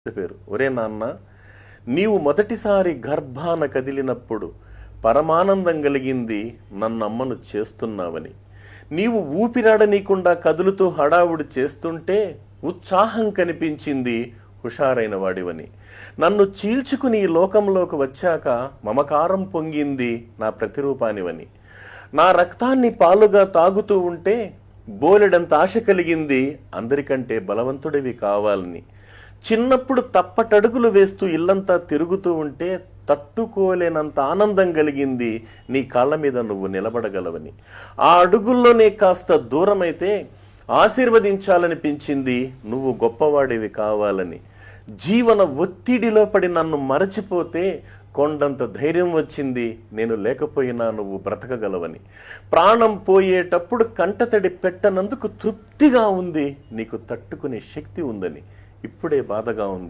చెప్పారు, ఒరే నాన్న, నీవు మొదటిసారి గర్భాన కదిలినప్పుడు పరమానందం కలిగింది నన్నమ్మను చేస్తున్నావని. నీవు ఊపిరాడనీయకుండా కదులుతూ హడావుడి చేస్తుంటే ఉత్సాహం కనిపించింది హుషారైన వాడివని. నన్ను చీల్చుకుని ఈ లోకంలోకి వచ్చాక మమకారం పొంగింది నా ప్రతిరూపానివని. నా రక్తాన్ని పాలుగా తాగుతూ ఉంటే బోలెడంత ఆశ కలిగింది అందరికంటే బలవంతుడివి కావాలని. చిన్నప్పుడు తప్పటడుగులు వేస్తూ ఇల్లంతా తిరుగుతూ ఉంటే తట్టుకోలేనంత ఆనందం కలిగింది నీ కాళ్ళ మీద నువ్వు నిలబడగలవని. ఆ అడుగుల్లోనే కాస్త దూరమైతే ఆశీర్వదించాలనిపించింది నువ్వు గొప్పవాడివి కావాలని. జీవన ఒత్తిడిలో పడి నన్ను మరచిపోతే కొండంత ధైర్యం వచ్చింది నేను లేకపోయినా నువ్వు బ్రతకగలవని. ప్రాణం పోయేటప్పుడు కంటతడి పెట్టనందుకు తృప్తిగా ఉంది నీకు తట్టుకునే శక్తి ఉందని. ఇప్పుడే బాధగా ఉంది.